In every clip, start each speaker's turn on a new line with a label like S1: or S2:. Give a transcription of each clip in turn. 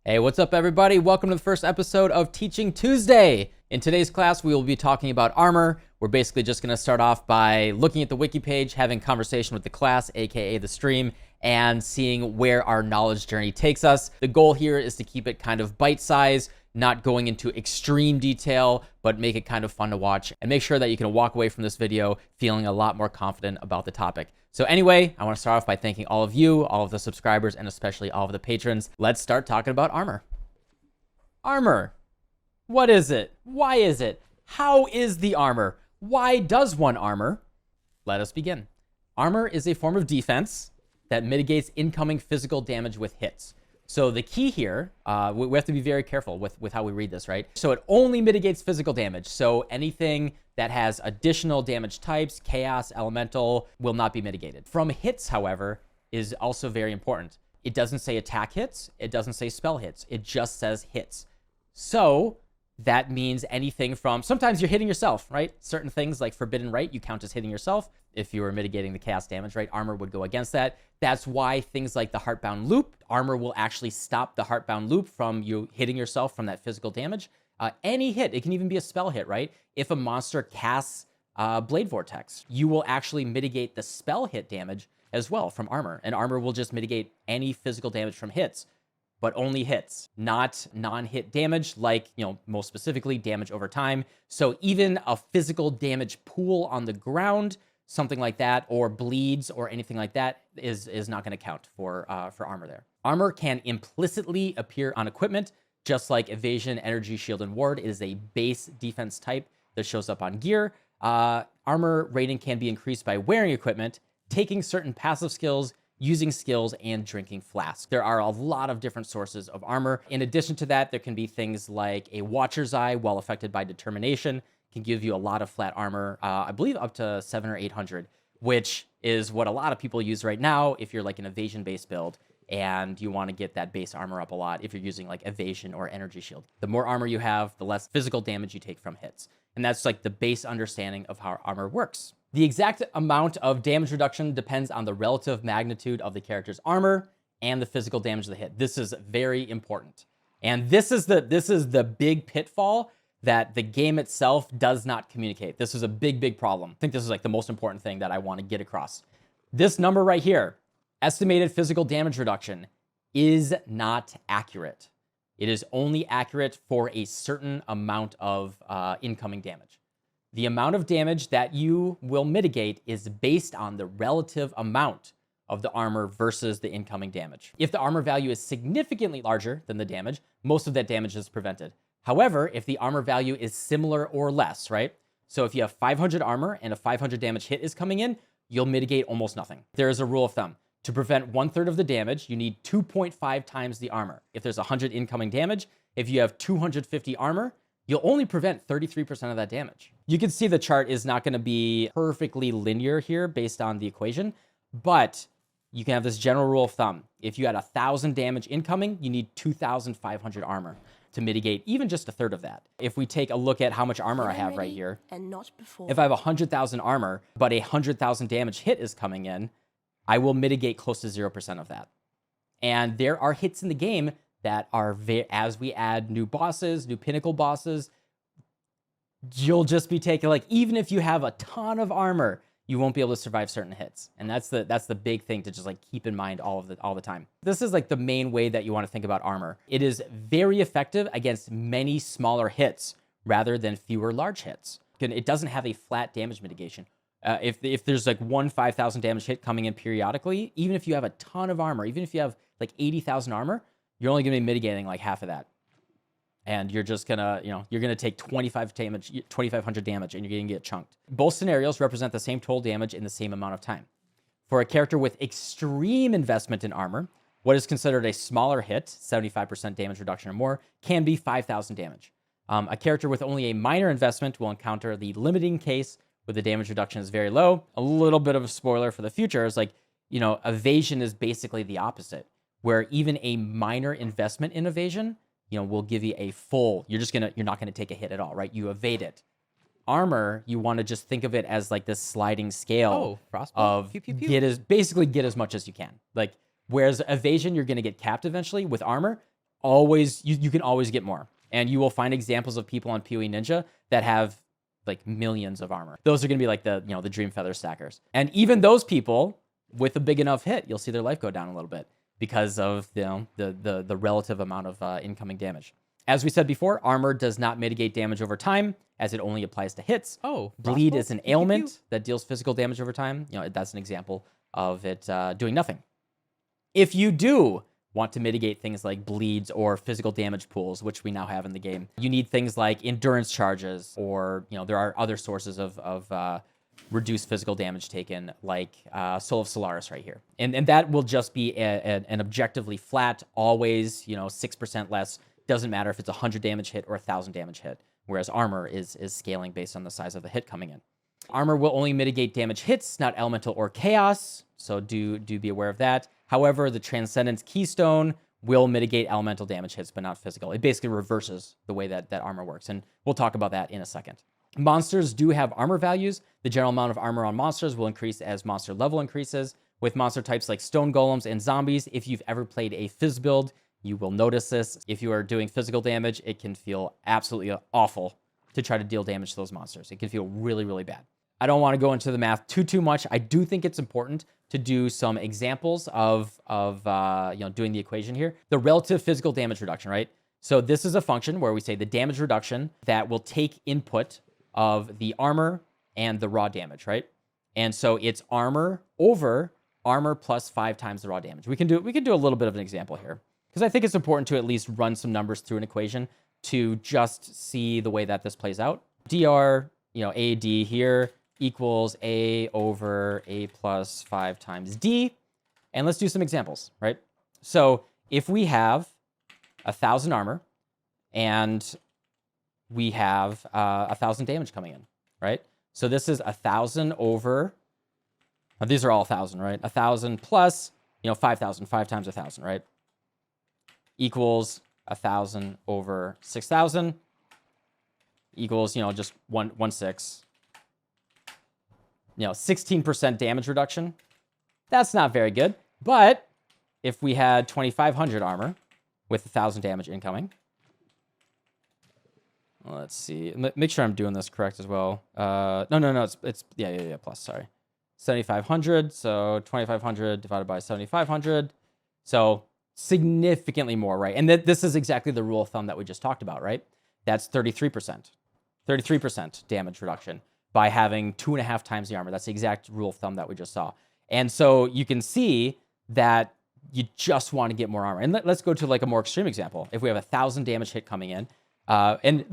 S1: Hey, what's up everybody? Welcome to the first episode of Teaching Tuesday. In today's class, we will be talking about armor. We're basically just gonna start off by looking at the wiki page, having conversation with the class, AKA the stream, and seeing where our knowledge journey takes us. The goal here is to keep it kind of bite-sized, not going into extreme detail, but make it kind of fun to watch and make sure that you can walk away from this video feeling a lot more confident about the topic. So anyway, I want to start off by thanking all of you, all of the subscribers, and especially all of the patrons. Let's start talking about armor. Armor. What is it? Why is it? How is the armor? Why does one armor? Let us begin. Armor is a form of defense that mitigates incoming physical damage with hits. So the key here, we have to be very careful with how we read this, right? So it only mitigates physical damage. So anything that has additional damage types, chaos, elemental, will not be mitigated. From hits, however, is also very important. It doesn't say attack hits. It doesn't say spell hits. It just says hits. So that means anything from, sometimes you're hitting yourself, right? Certain things like Forbidden Right, you count as hitting yourself. If you were mitigating the chaos damage, right? Armor would go against that. That's why things like the Heartbound Loop, armor will actually stop the Heartbound Loop from you hitting yourself from that physical damage. Any hit, it can even be a spell hit, right? If a monster casts Blade Vortex, you will actually mitigate the spell hit damage as well from armor. And armor will just mitigate any physical damage from hits, but only hits, not non-hit damage, like, most specifically damage over time. So even a physical damage pool on the ground, something like that, or bleeds or anything like that is not going to count for armor there. Armor can implicitly appear on equipment, just like evasion, energy, shield, and ward. It is a base defense type that shows up on gear. Armor rating can be increased by wearing equipment, taking certain passive skills, using skills, and drinking flasks. There are a lot of different sources of armor. In addition to that, there can be things like a Watcher's Eye, while affected by determination, can give you a lot of flat armor, I believe up to 700 or 800, which is what a lot of people use right now if you're like an evasion-based build and you want to get that base armor up a lot if you're using like evasion or energy shield. The more armor you have, the less physical damage you take from hits. And that's like the base understanding of how armor works. The exact amount of damage reduction depends on the relative magnitude of the character's armor and the physical damage of the hit. This is very important. And this is the big pitfall that the game itself does not communicate. This is a big problem. I think this is like the most important thing that I want to get across. This number right here, estimated physical damage reduction, is not accurate. It is only accurate for a certain amount of incoming damage. The amount of damage that you will mitigate is based on the relative amount of the armor versus the incoming damage. If the armor value is significantly larger than the damage, most of that damage is prevented. However, if the armor value is similar or less, right? So if you have 500 armor and a 500 damage hit is coming in, you'll mitigate almost nothing. There is a rule of thumb. To prevent 1/3 of the damage, you need 2.5 times the armor. If there's 100 incoming damage, if you have 250 armor, you'll only prevent 33% of that damage. You can see the chart is not going to be perfectly linear here based on the equation, but you can have this general rule of thumb. If you had 1,000 damage incoming, you need 2,500 armor to mitigate even just 1/3 of that. If we take a look at how much armor I have right here,
S2: and not before.
S1: If I have 100,000 armor, but 100,000 damage hit is coming in, I will mitigate close to 0% of that. And there are hits in the game that are, as we add new bosses, new pinnacle bosses, you'll just be taking, like, even if you have a ton of armor, you won't be able to survive certain hits. And that's the big thing to just like keep in mind all the time. This is like the main way that you want to think about armor. It is very effective against many smaller hits rather than fewer large hits. It doesn't have a flat damage mitigation. If there's like one 5,000 damage hit coming in periodically, even if you have a ton of armor, even if you have like 80,000 armor, you're only gonna be mitigating like half of that. And you're just gonna, you're gonna take 2,500 damage and you're gonna get chunked. Both scenarios represent the same total damage in the same amount of time. For a character with extreme investment in armor, what is considered a smaller hit, 75% damage reduction or more, can be 5,000 damage. A character with only a minor investment will encounter the limiting case where the damage reduction is very low. A little bit of a spoiler for the future is like, evasion is basically the opposite, where even a minor investment in evasion, will give you a full, you're not gonna take a hit at all, right? You evade it. Armor, you want to just think of it as like this sliding scale of
S3: pew, pew, pew.
S1: basically get as much as you can. Like, whereas evasion, you're gonna get capped eventually. With armor, always, you can always get more. And you will find examples of people on PoE Ninja that have like millions of armor. Those are going to be like the, you know, the Dream Feather stackers. And even those people with a big enough hit, you'll see their life go down a little bit because of, you know, the relative amount of incoming damage. As we said before, armor does not mitigate damage over time, as it only applies to hits.
S2: Oh,
S1: bleed is an ailment that deals physical damage over time. You know, that's an example of it doing nothing. If you do want to mitigate things like bleeds or physical damage pools, which we now have in the game, you need things like endurance charges, or, you know, there are other sources of reduced physical damage taken, like Soul of Solaris right here. And that will just be an objectively flat, always, you know, 6% less. Doesn't matter if it's 100 damage hit or 1,000 damage hit, whereas armor is scaling based on the size of the hit coming in. Armor will only mitigate damage hits, not elemental or chaos, so do be aware of that. However, the Transcendance keystone will mitigate elemental damage hits, but not physical. It basically reverses the way that armor works, and we'll talk about that in a second. Monsters do have armor values. The general amount of armor on monsters will increase as monster level increases. With monster types like stone golems and zombies, if you've ever played a Fizz build, you will notice this. If you are doing physical damage, it can feel absolutely awful to try to deal damage to those monsters. It can feel really, really bad. I don't want to go into the math too much. I do think it's important to do some examples of you know, doing the equation here. The relative physical damage reduction, right? So this is a function where we say the damage reduction that will take input of the armor and the raw damage, right? And so it's armor over armor plus 5 times the raw damage. We can do a little bit of an example here, because I think it's important to at least run some numbers through an equation to just see the way that this plays out. dr, you know, AD here equals A over A plus 5 times D. And let's do some examples, right? So if we have 1,000 armor and we have 1,000 damage coming in, right? So this is 1,000 over, these are all 1,000, right? 1,000 plus, you know, 5,000, 5 times 1,000, right? Equals 1,000 over 6,000 equals, you know, just 1/6. You know, 16% damage reduction. That's not very good. But if we had 2,500 armor with 1,000 damage incoming, let's see. Make sure I'm doing this correct as well. No. It's yeah. Plus, sorry. 7,500. So 2,500 divided by 7,500. So significantly more, right? And this is exactly the rule of thumb that we just talked about, right? That's 33%. 33% damage reduction by having 2.5 times the armor. That's the exact rule of thumb that we just saw. And so you can see that you just want to get more armor. And let's go to like a more extreme example. If we have 1,000 damage hit coming in, and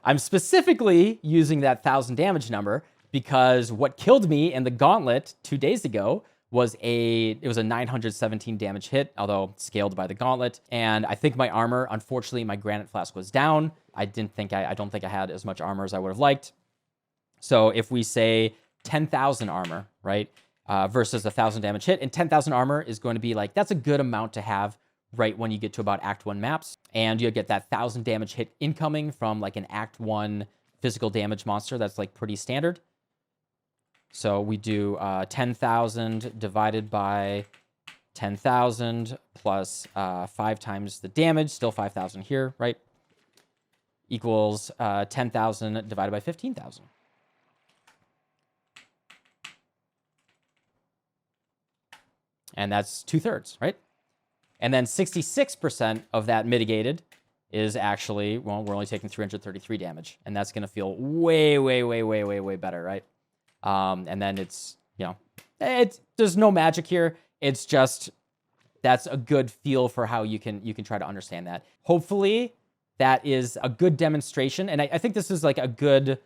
S1: I'm specifically using that 1,000 damage number because what killed me in the gauntlet 2 days ago was it was a 917 damage hit, although scaled by the gauntlet. And I think my armor, unfortunately, my granite flask was down. I don't think I had as much armor as I would have liked. So if we say 10,000 armor, right, versus 1,000 damage hit, and 10,000 armor is going to be like, that's a good amount to have right when you get to about Act 1 maps. And you get that 1,000 damage hit incoming from like an Act 1 physical damage monster. That's like pretty standard. So we do 10,000 divided by 10,000 plus 5 times the damage, still 5,000 here, right? Equals 10,000 divided by 15,000. And that's 2/3, right? And then 66% of that mitigated is actually, well, we're only taking 333 damage. And that's going to feel way better, right? And then it's, you know, there's no magic here. It's just, that's a good feel for how you can try to understand that. Hopefully that is a good demonstration. And I think this is like a good,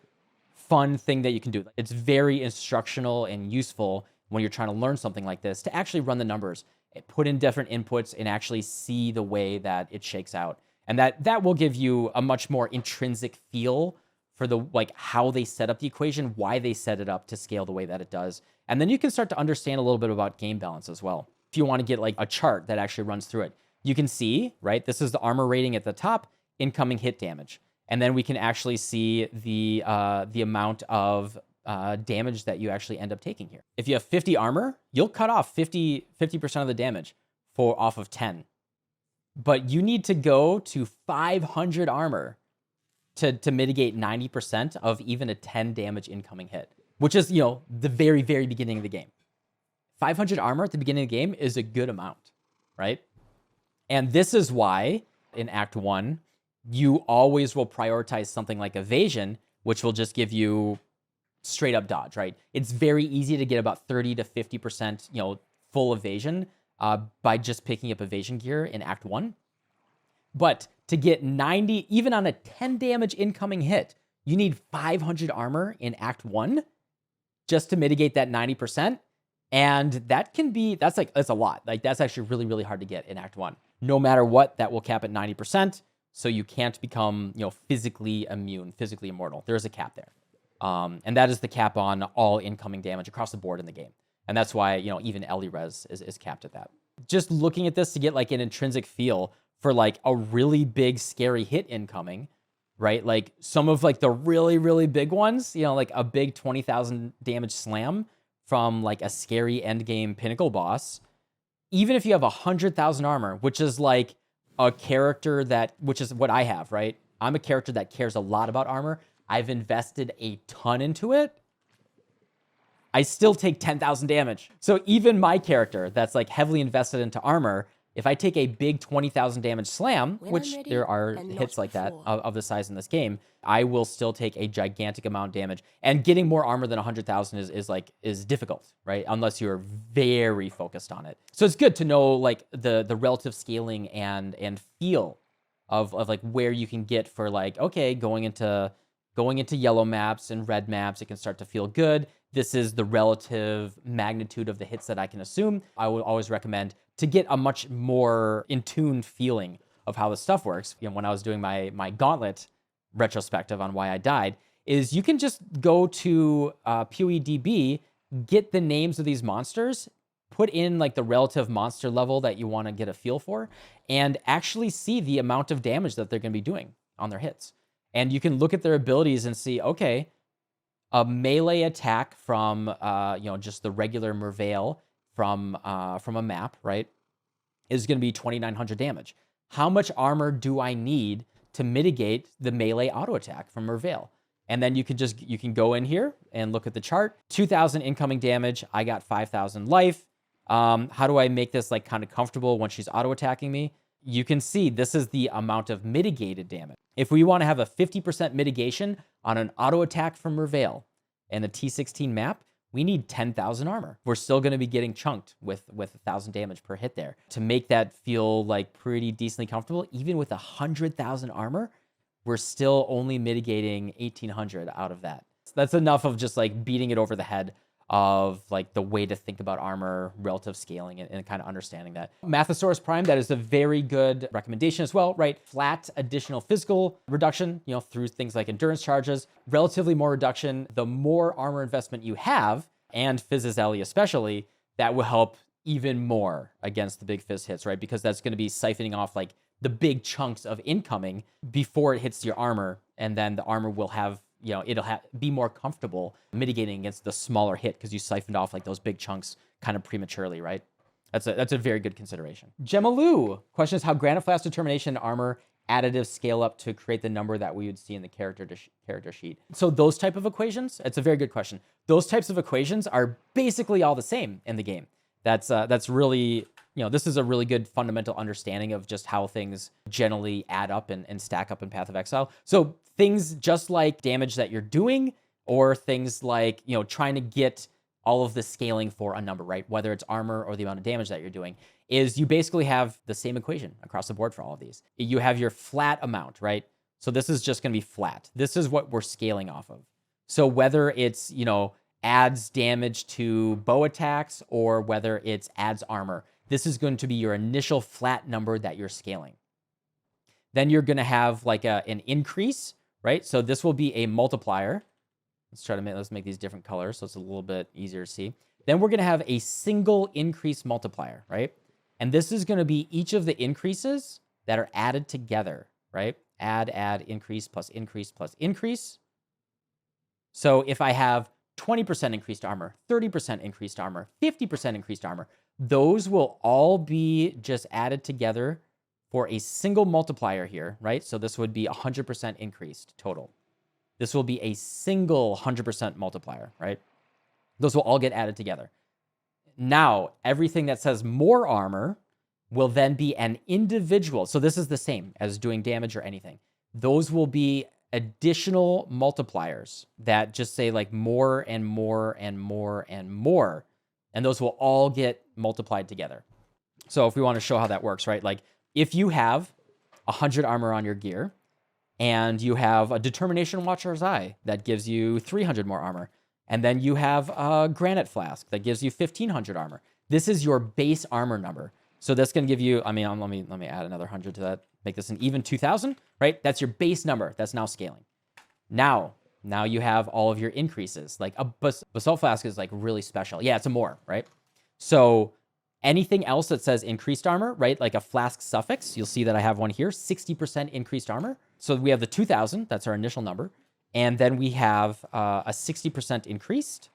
S1: fun thing that you can do. It's very instructional and useful when you're trying to learn something like this to actually run the numbers, put in different inputs and actually see the way that it shakes out. And that will give you a much more intrinsic feel for the, like, how they set up the equation, why they set it up to scale the way that it does. And then you can start to understand a little bit about game balance as well. If you want to get like a chart that actually runs through it, you can see, right? This is the armor rating at the top, incoming hit damage. And then we can actually see the amount of damage that you actually end up taking here. If you have 50 armor, you'll cut off 50% of the damage off of 10. but you need to go to 500 armor to mitigate 90% of even a 10 damage incoming hit, which is, the very, very beginning of the game. 500 armor at the beginning of the game is a good amount, right? And this is why in Act 1, you always will prioritize something like evasion, which will just give you straight up dodge, right? It's very easy to get about 30 to 50%, full evasion by just picking up evasion gear in Act 1. But to get 90, even on a 10 damage incoming hit, you need 500 armor in Act 1 just to mitigate that 90%. And that's a lot. Like, that's actually really, really hard to get in Act 1. No matter what, that will cap at 90%. So you can't become, physically immune, physically immortal. There is a cap there. And that is the cap on all incoming damage across the board in the game. And that's why, even Ellie Res is capped at that. Just looking at this to get like an intrinsic feel for like a really big, scary hit incoming, right? Like some of like the really, really big ones, like a big 20,000 damage slam from like a scary endgame pinnacle boss. Even if you have 100,000 armor, which is like a character which is what I have, right? I'm a character that cares a lot about armor. I've invested a ton into it. I still take 10,000 damage. So even my character that's like heavily invested into armor, if I take a big 20,000 damage slam, which there are hits like that of the size in this game, I will still take a gigantic amount of damage. And getting more armor than 100,000 is difficult, right? Unless you're very focused on it. So it's good to know like the relative scaling and feel of like where you can get for like, okay, going into yellow maps and red maps, it can start to feel good. This is the relative magnitude of the hits that I can assume. I would always recommend to get a much more in tune feeling of how this stuff works. When I was doing my gauntlet retrospective on why I died, is you can just go to PoEDB, get the names of these monsters, put in like the relative monster level that you want to get a feel for, and actually see the amount of damage that they're going to be doing on their hits. And you can look at their abilities and see, okay, a melee attack from just the regular Merveil from a map, right, is going to be 2,900 damage. How much armor do I need to mitigate the melee auto attack from Merveil? And then you can go in here and look at the chart. 2,000 incoming damage. I got 5,000 life. How do I make this like kind of comfortable when she's auto attacking me? You can see this is the amount of mitigated damage. If we want to have a 50% mitigation on an auto attack from Merveil and a T16 map, we need 10,000 armor. We're still going to be getting chunked with 1,000 damage per hit there. To make that feel like pretty decently comfortable, even with 100,000 armor, we're still only mitigating 1,800 out of that. So that's enough of just like beating it over the head of like the way to think about armor, relative scaling, and kind of understanding that. Mathosaurus Prime, that is a very good recommendation as well, right? Flat additional physical reduction, through things like endurance charges, relatively more reduction. The more armor investment you have, and Fizz's Ellie especially, that will help even more against the big Fizz hits, right? Because that's going to be siphoning off like the big chunks of incoming before it hits your armor, and then the armor will have it'll be more comfortable mitigating against the smaller hit because you siphoned off like those big chunks kind of prematurely, right? That's a very good consideration. Gemmaloo questions how Granite Flask Determination and Armor additive scale up to create the number that we would see in the character sheet. So those type of equations, it's a very good question. Those types of equations are basically all the same in the game. That's really, this is a really good fundamental understanding of just how things generally add up and stack up in Path of Exile. So things just like damage that you're doing, or things like, trying to get all of the scaling for a number, right? Whether it's armor or the amount of damage that you're doing, is you basically have the same equation across the board for all of these. You have your flat amount, right? So this is just going to be flat. This is what we're scaling off of. So whether it's, adds damage to bow attacks or whether it's adds armor, this is going to be your initial flat number that you're scaling. Then you're going to have like an increase, right? So this will be a multiplier. Let's make these different colors so it's a little bit easier to see. Then we're going to have a single increase multiplier, right? And this is going to be each of the increases that are added together, right? Add, increase, plus increase, plus increase. So if I have 20% increased armor, 30% increased armor, 50% increased armor, those will all be just added together for a single multiplier here, right? So this would be 100% increased total. This will be a single 100% multiplier, right? Those will all get added together. Now, everything that says more armor will then be an individual. So this is the same as doing damage or anything. Those will be additional multipliers that just say like more and more and more and more. And those will all get multiplied together. So if we want to show how that works, right? Like if you have 100 armor on your gear and you have a Determination Watcher's Eye that gives you 300 more armor, and then you have a Granite Flask that gives you 1,500 armor. This is your base armor number. So that's going to give you, I mean, let me add another 100 to that, make this an even 2,000, right? That's your base number. That's now scaling. Now you have all of your increases. Like a Basalt Flask is like really special. Yeah, it's a more, right? So anything else that says increased armor, right? Like a flask suffix, you'll see that I have one here, 60% increased armor. So we have the 2,000, that's our initial number. And then we have a 60% increased,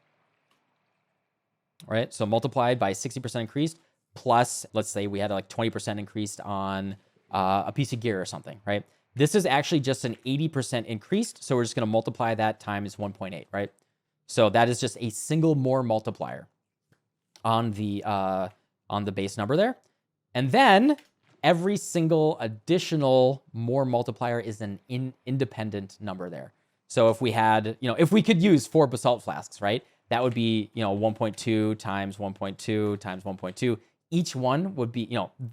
S1: right? So multiplied by 60% increased, plus, let's say we had like 20% increased on a piece of gear or something, right? This is actually just an 80% increased. So we're just going to multiply that times 1.8, right? So that is just a single more multiplier on the base number there. And then every single additional more multiplier is an independent number there. So if we had, if we could use 4 Basalt Flasks, right? That would be, 1.2 times 1.2 times 1.2. Each one would be,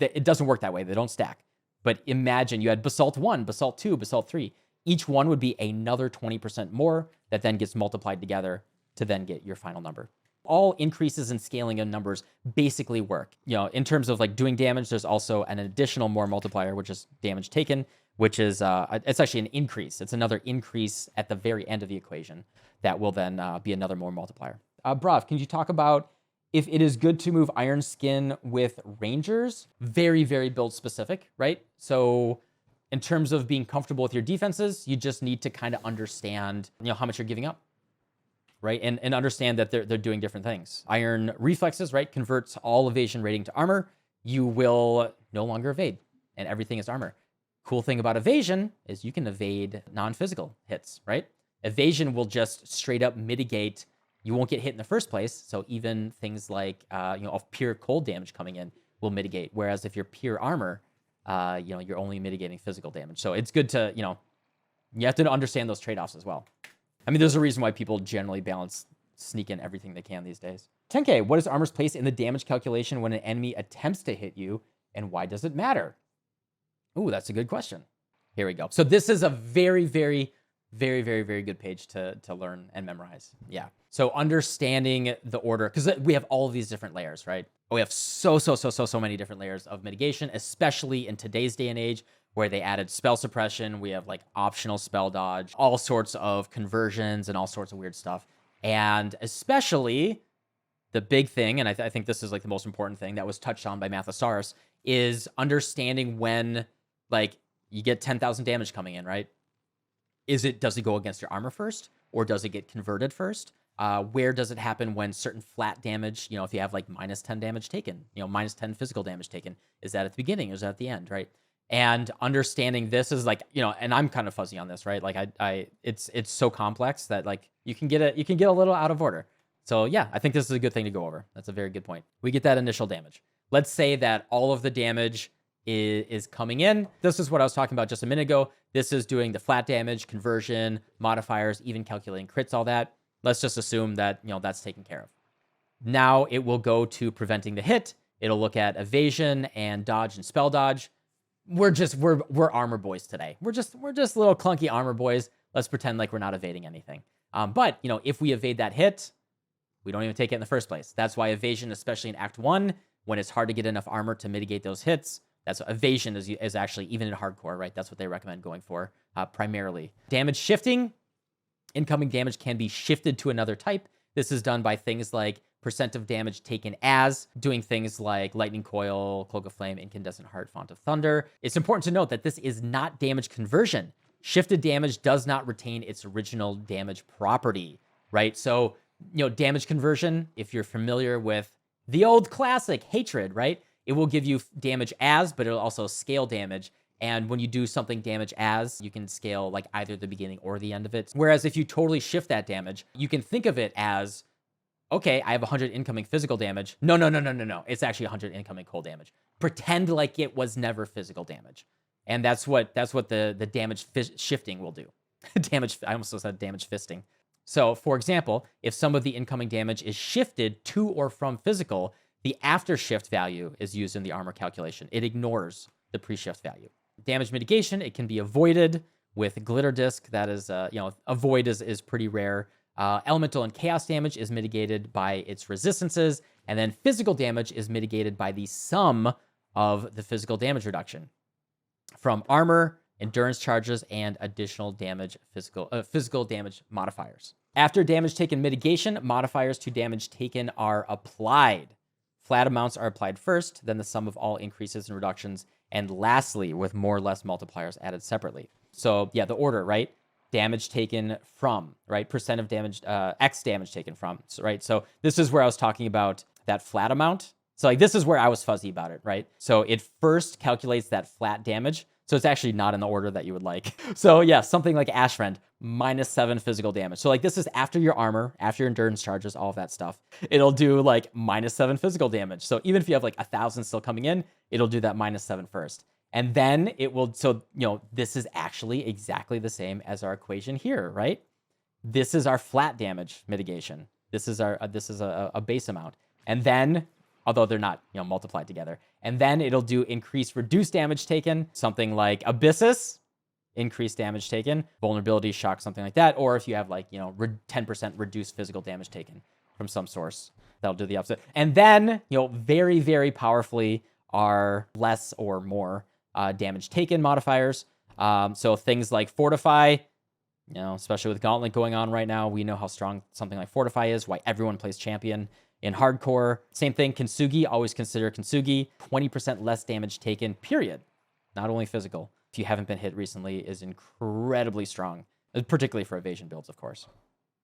S1: it doesn't work that way. They don't stack. But imagine you had Basalt 1, Basalt 2, Basalt 3. Each one would be another 20% more that then gets multiplied together to then get your final number. All increases in scaling of numbers basically work. In terms of like doing damage, there's also an additional more multiplier, which is damage taken, which is, it's actually an increase. It's another increase at the very end of the equation that will then be another more multiplier. Brav, can you talk about if it is good to move Iron Skin with Rangers? Very, very build specific, right? So in terms of being comfortable with your defenses, you just need to kind of understand, how much you're giving up, right? And understand that they're doing different things. Iron Reflexes, right, converts all evasion rating to armor. You will no longer evade, and everything is armor. Cool thing about evasion is you can evade non-physical hits, right? Evasion will just straight up mitigate. You won't get hit in the first place. So even things like, of pure cold damage coming in will mitigate. Whereas if you're pure armor, you're only mitigating physical damage. So it's good to, you have to understand those trade-offs as well. I mean, there's a reason why people generally balance sneak in everything they can these days. 10K, what is armor's place in the damage calculation when an enemy attempts to hit you, and why does it matter? Ooh, that's a good question. Here we go. So this is a very, very, very, very, very good page to learn and memorize. Yeah. So understanding the order, because we have all of these different layers, right? We have so many different layers of mitigation, especially in today's day and age where they added spell suppression. We have like optional spell dodge, all sorts of conversions and all sorts of weird stuff. And especially the big thing, and I think this is like the most important thing that was touched on by Mathosaurus, is understanding when like you get 10,000 damage coming in, right? Does it go against your armor first, or does it get converted first? Where does it happen when certain flat damage, if you have like minus 10 damage taken, minus 10 physical damage taken, is that at the beginning or is that at the end, right? And understanding this is like, and I'm kind of fuzzy on this, right? Like it's so complex that like you can get a little out of order. So yeah, I think this is a good thing to go over. That's a very good point. We get that initial damage. Let's say that all of the damage is coming in. This is what I was talking about just a minute ago. This is doing the flat damage, conversion, modifiers, even calculating crits, all that. Let's just assume that, that's taken care of. Now it will go to preventing the hit. It'll look at evasion and dodge and spell dodge. We're armor boys today. We're just little clunky armor boys. Let's pretend like we're not evading anything. But, if we evade that hit, we don't even take it in the first place. That's why evasion, especially in Act 1, when it's hard to get enough armor to mitigate those hits, that's evasion is actually, even in hardcore, right? That's what they recommend going for primarily. Damage shifting. Incoming damage can be shifted to another type. This is done by things like percent of damage taken as, doing things like Lightning Coil, Cloak of Flame, Incandescent Heart, Font of Thunder. It's important to note that this is not damage conversion. Shifted damage does not retain its original damage property, right? So, damage conversion, if you're familiar with the old classic Hatred, right? it will give you damage as, but it'll also scale damage. And when you do something damage as, you can scale like either the beginning or the end of it. Whereas if you totally shift that damage, you can think of it as, okay, I have 100 incoming physical damage. No. It's actually 100 incoming cold damage. Pretend like it was never physical damage. And that's what the damage shifting will do. I almost said damage fisting. So for example, if some of the incoming damage is shifted to or from physical, the after shift value is used in the armor calculation. It ignores the pre-shift value. Damage mitigation, it can be avoided with glitter disc. That is, avoid is pretty rare. Elemental and chaos damage is mitigated by its resistances, and then physical damage is mitigated by the sum of the physical damage reduction from armor, endurance charges, and additional damage physical damage modifiers. After damage taken mitigation, modifiers to damage taken are applied. Flat amounts are applied first, then the sum of all increases and reductions, and lastly, with more or less multipliers added separately. So yeah, the order, right? Damage taken from, right? Percent of damage, X damage taken from, right? So this is where I was talking about that flat amount. So like this is where I was fuzzy about it, right? So it first calculates that flat damage. So it's actually not in the order that you would like. So yeah, something like Ashfriend, -7 physical damage. So like this is after your armor, after your endurance charges, all of that stuff. It'll do like -7 physical damage. So even if you have like 1,000 still coming in, it'll do that -7 first. And then it will, so, this is actually exactly the same as our equation here, right? This is our flat damage mitigation. This is a base amount. And then, although they're not, multiplied together. And then it'll do increased reduced damage taken, something like Abyssus, increased damage taken, vulnerability, shock, something like that. Or if you have like, 10% reduced physical damage taken from some source, that'll do the opposite. And then, very, very powerfully are less or more damage taken modifiers. So things like Fortify, especially with Gauntlet going on right now, we know how strong something like Fortify is, why everyone plays champion in hardcore. Same thing, Kintsugi, always consider Kintsugi. 20% less damage taken, period. Not only physical. If you haven't been hit recently, is incredibly strong, particularly for evasion builds, of course.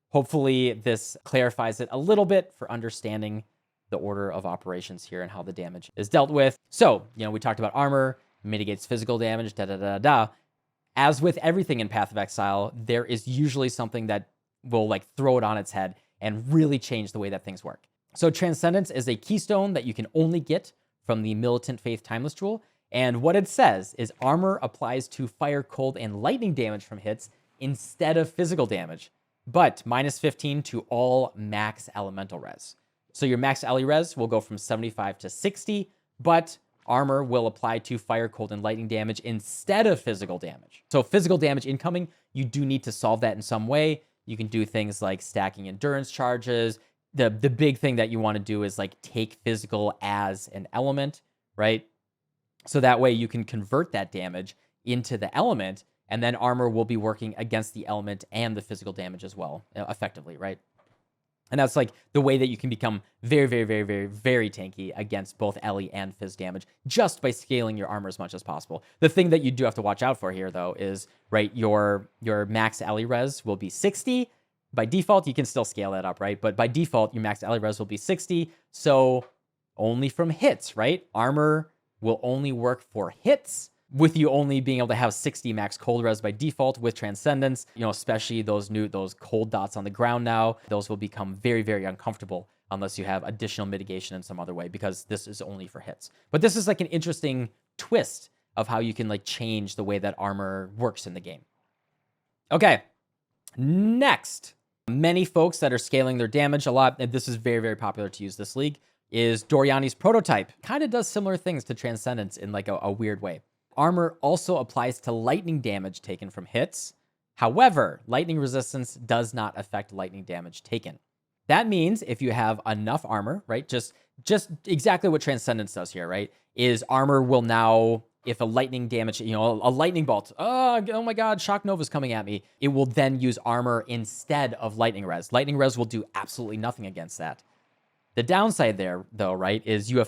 S1: Hopefully this clarifies it a little bit for understanding the order of operations here and how the damage is dealt with. So, we talked about armor, mitigates physical damage, As with everything in Path of Exile, there is usually something that will like throw it on its head and really change the way that things work. So Transcendance is a keystone that you can only get from the Militant Faith Timeless Jewel. And what it says is armor applies to fire, cold, and lightning damage from hits instead of physical damage, but -15 to all max elemental res. So your max ele res will go from 75 to 60, but armor will apply to fire, cold, and lightning damage instead of physical damage. So physical damage incoming, you do need to solve that in some way. You can do things like stacking endurance charges. The big thing that you want to do is like take physical as an element, right? So that way you can convert that damage into the element, and then armor will be working against the element and the physical damage as well, effectively, right? And that's like the way that you can become very, very, very, very, very tanky against both ele and phys damage just by scaling your armor as much as possible. The thing that you do have to watch out for here, though, is, right, your max ele res will be 60. By default, you can still scale that up, right? But by default, your max ele res will be 60. So only from hits, right? Armor will only work for hits, with you only being able to have 60 max cold res by default with Transcendance, especially those cold dots on the ground now, those will become very, very uncomfortable unless you have additional mitigation in some other way, because this is only for hits. But this is like an interesting twist of how you can like change the way that armor works in the game. Okay, next, many folks that are scaling their damage a lot, and this is very, very popular to use this league, is Doryani's prototype. Kind of does similar things to Transcendence in like a weird way. Armor also applies to lightning damage taken from hits. However, lightning resistance does not affect lightning damage taken. That means if you have enough armor, right, just exactly what Transcendence does here, right, is armor will now, if a lightning damage, a lightning bolt, oh my God, Shock Nova's coming at me, it will then use armor instead of lightning res. Lightning res will do absolutely nothing against that. The downside there, though, right, is your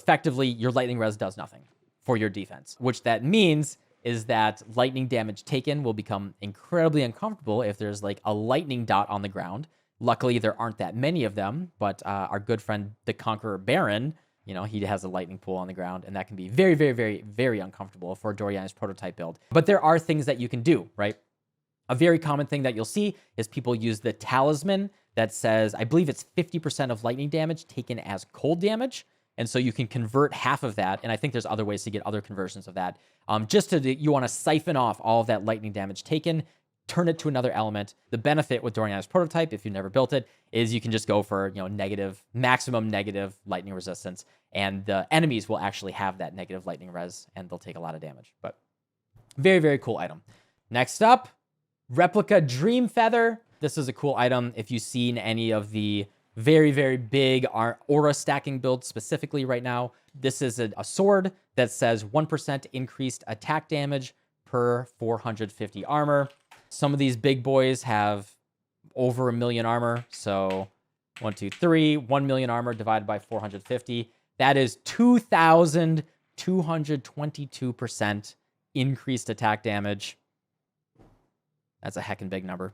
S1: lightning res does nothing for your defense, which that means is that lightning damage taken will become incredibly uncomfortable if there's like a lightning dot on the ground. Luckily, there aren't that many of them, but our good friend, the Conqueror Baron, You know, he has a lightning pool on the ground, and that can be very, very, very, very uncomfortable for Doryani's prototype build. But there are things that you can do, right? A very common thing that you'll see is people use the talisman that says, I believe it's 50% of lightning damage taken as cold damage. And so you can convert half of that. And I think there's other ways to get other conversions of that. You want to siphon off all of that lightning damage taken, turn it to another element. The benefit with Doryani's prototype, if you've never built it, is you can just go for, maximum negative lightning resistance. And the enemies will actually have that negative lightning res, and they'll take a lot of damage. But very, very cool item. Next up, Replica Dream Feather. This is a cool item if you've seen any of the very, very big aura stacking builds specifically right now. This is a sword that says 1% increased attack damage per 450 armor. Some of these big boys have over 1 million armor. So 1, 2, 3, 1 million armor divided by 450. That is 2,222% increased attack damage. That's a heckin' big number.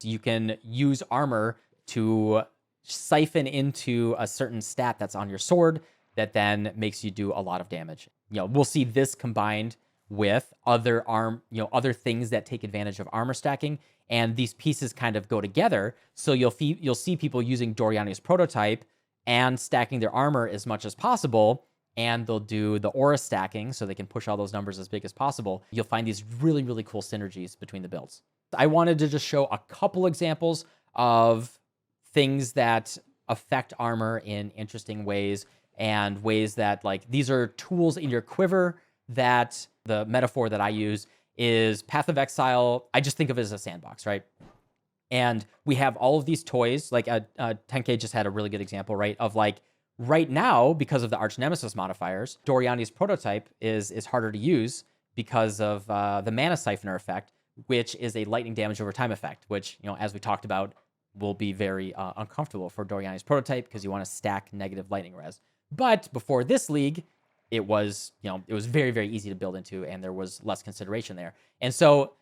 S1: You can use armor to siphon into a certain stat that's on your sword that then makes you do a lot of damage. We'll see this combined with other other things that take advantage of armor stacking, and these pieces kind of go together. So you'll see people using Doryani's prototype and stacking their armor as much as possible, and they'll do the aura stacking so they can push all those numbers as big as possible. You'll find these really, really cool synergies between the builds. I wanted to just show a couple examples of things that affect armor in interesting ways, and ways that, like, these are tools in your quiver. That the metaphor that I use is Path of Exile. I just think of it as a sandbox, right? And we have all of these toys, like 10K just had a really good example, right? Of like, right now, because of the Arch Nemesis modifiers, Doryani's prototype is harder to use because of the Mana Siphoner effect, which is a lightning damage over time effect, which, as we talked about, will be very uncomfortable for Doryani's prototype because you want to stack negative lightning res. But before this league, it was very, very easy to build into, and there was less consideration there. And so,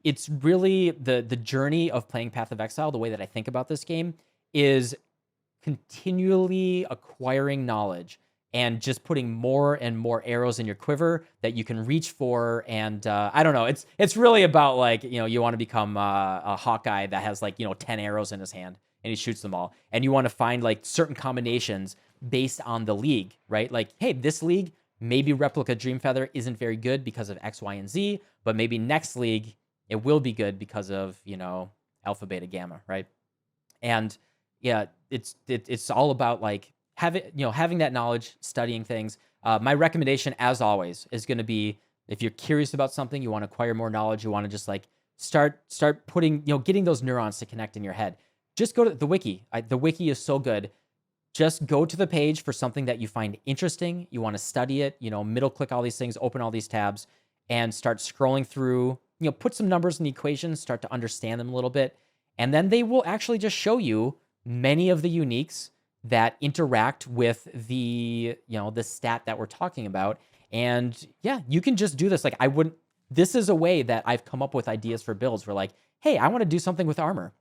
S1: it's really the journey of playing Path of Exile. The way that I think about this game is continually acquiring knowledge and just putting more and more arrows in your quiver that you can reach for. And I don't know, it's really about, like, you want to become a Hawkeye that has, like, 10 arrows in his hand and he shoots them all. And you want to find, like, certain combinations based on the league, right? Like, hey, this league, maybe Replica Dream Feather isn't very good because of X, Y, and Z, but maybe next league it will be good because of, Alpha, Beta, Gamma, right? And yeah, it's all about, like, having that knowledge, studying things. My recommendation, as always, is going to be, if you're curious about something, you want to acquire more knowledge, you want to just, like, start putting, getting those neurons to connect in your head. Just go to the wiki. The wiki is so good. Just go to the page for something that you find interesting. You want to study it, middle click all these things, open all these tabs, and start scrolling through, put some numbers in the equations, start to understand them a little bit. And then they will actually just show you many of the uniques that interact with the, the stat that we're talking about. And yeah, you can just do this. Like, this is a way that I've come up with ideas for builds where, like, hey, I want to do something with armor.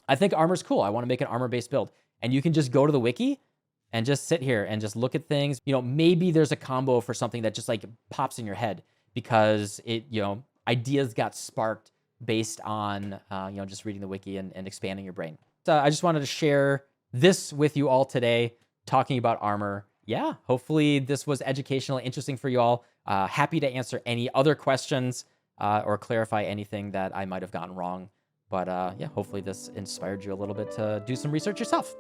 S1: I think armor's cool. I want to make an armor-based build. And you can just go to the wiki and just sit here and just look at things. Maybe there's a combo for something that just, like, pops in your head because it, ideas got sparked based on, just reading the wiki and expanding your brain. So I just wanted to share this with you all today, talking about armor. Yeah, hopefully this was educational, interesting for you all. Happy to answer any other questions or clarify anything that I might have gotten wrong. But yeah, hopefully this inspired you a little bit to do some research yourself.